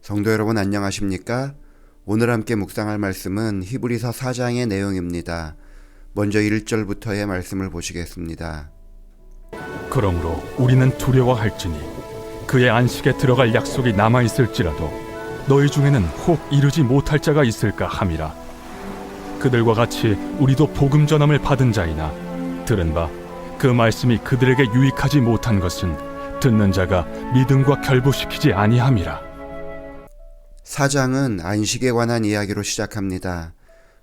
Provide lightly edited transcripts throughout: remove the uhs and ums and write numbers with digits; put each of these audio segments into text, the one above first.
성도 여러분 안녕하십니까? 오늘 함께 묵상할 말씀은 히브리서 4장의 내용입니다. 먼저 1절부터의 말씀을 보시겠습니다. 그러므로 우리는 두려워할지니 그의 안식에 들어갈 약속이 남아있을지라도 너희 중에는 혹 이르지 못할 자가 있을까 함이라. 그들과 같이 우리도 복음 전함을 받은 자이나 들은 바 그 말씀이 그들에게 유익하지 못한 것은 듣는 자가 믿음과 결부시키지 아니함이라. 4장은 안식에 관한 이야기로 시작합니다.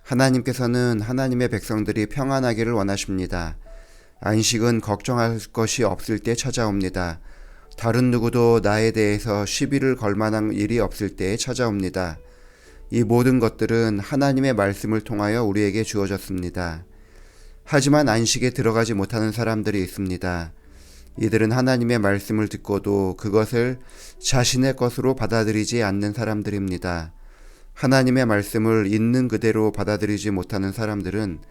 하나님께서는 하나님의 백성들이 평안하기를 원하십니다. 안식은 걱정할 것이 없을 때 찾아옵니다. 다른 누구도 나에 대해서 시비를 걸 만한 일이 없을 때에 찾아옵니다. 이 모든 것들은 하나님의 말씀을 통하여 우리에게 주어졌습니다. 하지만 안식에 들어가지 못하는 사람들이 있습니다. 이들은 하나님의 말씀을 듣고도 그것을 자신의 것으로 받아들이지 않는 사람들입니다. 하나님의 말씀을 있는 그대로 받아들이지 못하는 사람들은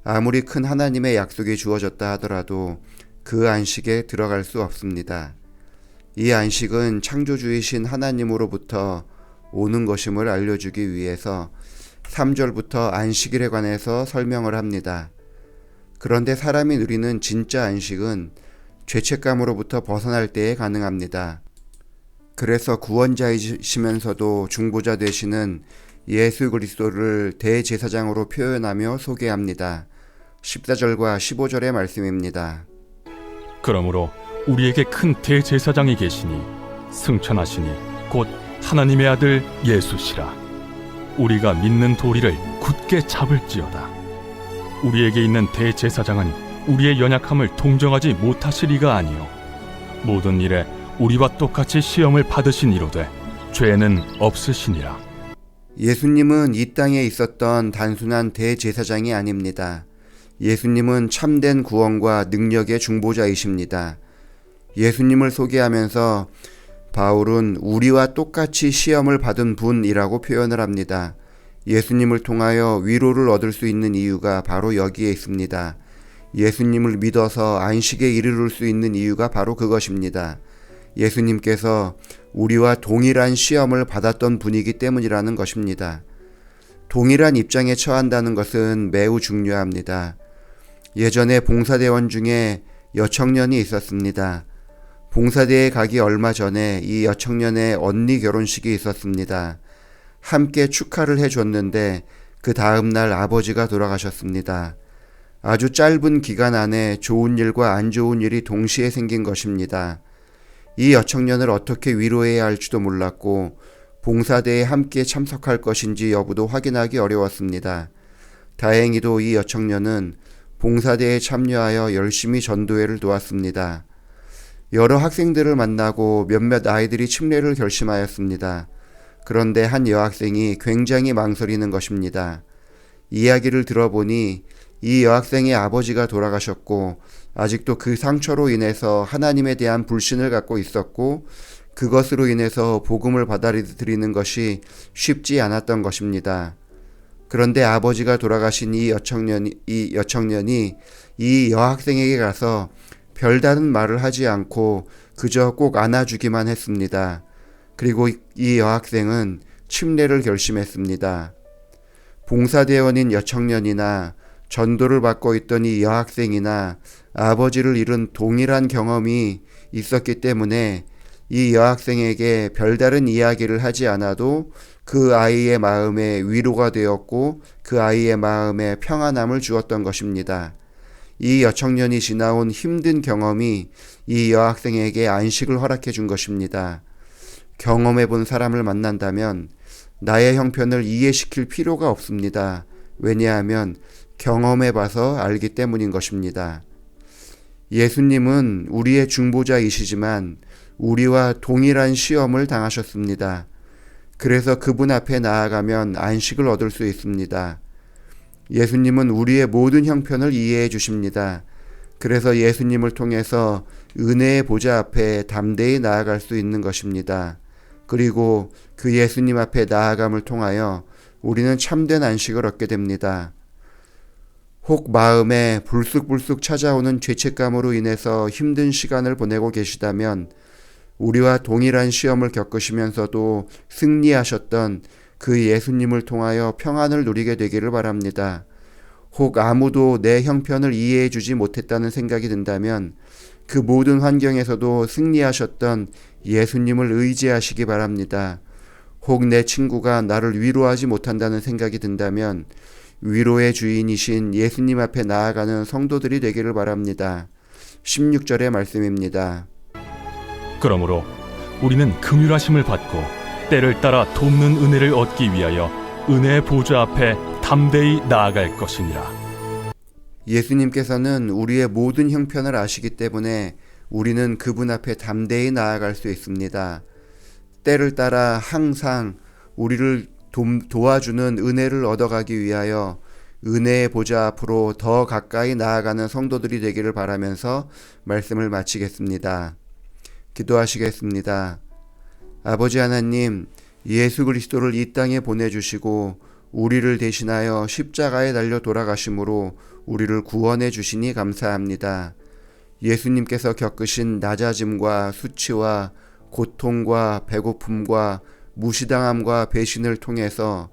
아무리 큰 하나님의 약속이 주어졌다 하더라도 그 안식에 들어갈 수 없습니다. 이 안식은 창조주이신 하나님으로부터 오는 것임을 알려주기 위해서 3절부터 안식일에 관해서 설명을 합니다. 그런데 사람이 누리는 진짜 안식은 죄책감으로부터 벗어날 때에 가능합니다. 그래서 구원자이시면서도 중보자 되시는 예수 그리스도를 대제사장으로 표현하며 소개합니다. 14절과 15절의 말씀입니다. 그러므로 우리에게 큰 대제사장이 계시니 승천하시니 곧 하나님의 아들 예수시라. 우리가 믿는 도리를 굳게 잡을지어다. 우리에게 있는 대제사장은 우리의 연약함을 동정하지 못하시리가 아니요 모든 일에 우리와 똑같이 시험을 받으신 이로되 죄는 없으시니라. 예수님은 이 땅에 있었던 단순한 대제사장이 아닙니다. 예수님은 참된 구원과 능력의 중보자이십니다. 예수님을 소개하면서 바울은 우리와 똑같이 시험을 받은 분이라고 표현을 합니다. 예수님을 통하여 위로를 얻을 수 있는 이유가 바로 여기에 있습니다. 예수님을 믿어서 안식에 이르를 수 있는 이유가 바로 그것입니다. 예수님께서 우리와 동일한 시험을 받았던 분이기 때문이라는 것입니다. 동일한 입장에 처한다는 것은 매우 중요합니다. 예전에 봉사대원 중에 여청년이 있었습니다. 봉사대에 가기 얼마 전에 이 여청년의 언니 결혼식이 있었습니다. 함께 축하를 해줬는데 그 다음날 아버지가 돌아가셨습니다. 아주 짧은 기간 안에 좋은 일과 안 좋은 일이 동시에 생긴 것입니다. 이 여청년을 어떻게 위로해야 할지도 몰랐고 봉사대에 함께 참석할 것인지 여부도 확인하기 어려웠습니다. 다행히도 이 여청년은 봉사대에 참여하여 열심히 전도회를 도왔습니다. 여러 학생들을 만나고 몇몇 아이들이 침례를 결심하였습니다. 그런데 한 여학생이 굉장히 망설이는 것입니다. 이야기를 들어보니 이 여학생의 아버지가 돌아가셨고 아직도 그 상처로 인해서 하나님에 대한 불신을 갖고 있었고 그것으로 인해서 복음을 받아들이는 것이 쉽지 않았던 것입니다. 그런데 아버지가 돌아가신 이 여청년이 이 여학생에게 가서 별다른 말을 하지 않고 그저 꼭 안아주기만 했습니다. 그리고 이 여학생은 침례를 결심했습니다. 봉사대원인 여청년이나 전도를 받고 있던 이 여학생이나 아버지를 잃은 동일한 경험이 있었기 때문에 이 여학생에게 별다른 이야기를 하지 않아도 그 아이의 마음에 위로가 되었고 그 아이의 마음에 평안함을 주었던 것입니다. 이 여청년이 지나온 힘든 경험이 이 여학생에게 안식을 허락해 준 것입니다. 경험해 본 사람을 만난다면 나의 형편을 이해시킬 필요가 없습니다. 왜냐하면 경험해 봐서 알기 때문인 것입니다. 예수님은 우리의 중보자이시지만 우리와 동일한 시험을 당하셨습니다. 그래서 그분 앞에 나아가면 안식을 얻을 수 있습니다. 예수님은 우리의 모든 형편을 이해해 주십니다. 그래서 예수님을 통해서 은혜의 보좌 앞에 담대히 나아갈 수 있는 것입니다. 그리고 그 예수님 앞에 나아감을 통하여 우리는 참된 안식을 얻게 됩니다. 혹 마음에 불쑥불쑥 찾아오는 죄책감으로 인해서 힘든 시간을 보내고 계시다면 우리와 동일한 시험을 겪으시면서도 승리하셨던 그 예수님을 통하여 평안을 누리게 되기를 바랍니다. 혹 아무도 내 형편을 이해해 주지 못했다는 생각이 든다면 그 모든 환경에서도 승리하셨던 예수님을 의지하시기 바랍니다. 혹 내 친구가 나를 위로하지 못한다는 생각이 든다면 위로의 주인이신 예수님 앞에 나아가는 성도들이 되기를 바랍니다. 16절의 말씀입니다. 그러므로 우리는 긍휼하심을 받고 때를 따라 돕는 은혜를 얻기 위하여 은혜의 보좌 앞에 담대히 나아갈 것이니라. 예수님께서는 우리의 모든 형편을 아시기 때문에 우리는 그분 앞에 담대히 나아갈 수 있습니다. 때를 따라 항상 우리를 도와주는 은혜를 얻어가기 위하여 은혜의 보좌 앞으로 더 가까이 나아가는 성도들이 되기를 바라면서 말씀을 마치겠습니다. 기도하시겠습니다. 아버지 하나님, 예수 그리스도를 이 땅에 보내주시고 우리를 대신하여 십자가에 달려 돌아가심으로 우리를 구원해 주시니 감사합니다. 예수님께서 겪으신 낮아짐과 수치와 고통과 배고픔과 무시당함과 배신을 통해서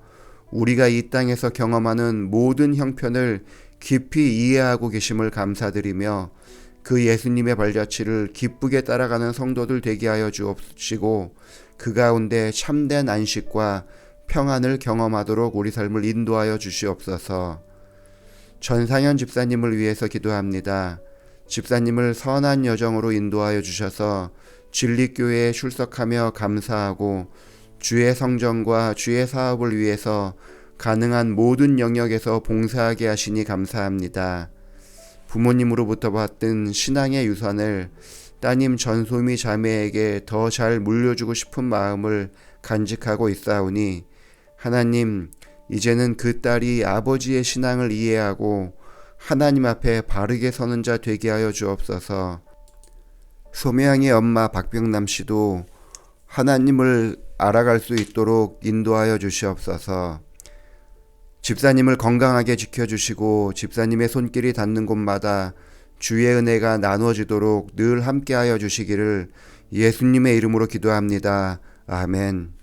우리가 이 땅에서 경험하는 모든 형편을 깊이 이해하고 계심을 감사드리며 그 예수님의 발자취를 기쁘게 따라가는 성도들 되게 하여 주옵시고 그 가운데 참된 안식과 평안을 경험하도록 우리 삶을 인도하여 주시옵소서. 전상현 집사님을 위해서 기도합니다. 집사님을 선한 여정으로 인도하여 주셔서 진리교회에 출석하며 감사하고 주의 성전과 주의 사업을 위해서 가능한 모든 영역에서 봉사하게 하시니 감사합니다. 부모님으로부터 받은 신앙의 유산을 따님 전소미 자매에게 더 잘 물려주고 싶은 마음을 간직하고 있사오니 하나님, 이제는 그 딸이 아버지의 신앙을 이해하고 하나님 앞에 바르게 서는 자 되게 하여 주옵소서. 소매양의 엄마 박병남 씨도 하나님을 알아갈 수 있도록 인도하여 주시옵소서. 집사님을 건강하게 지켜주시고 집사님의 손길이 닿는 곳마다 주의 은혜가 나누어지도록 늘 함께하여 주시기를 예수님의 이름으로 기도합니다. 아멘.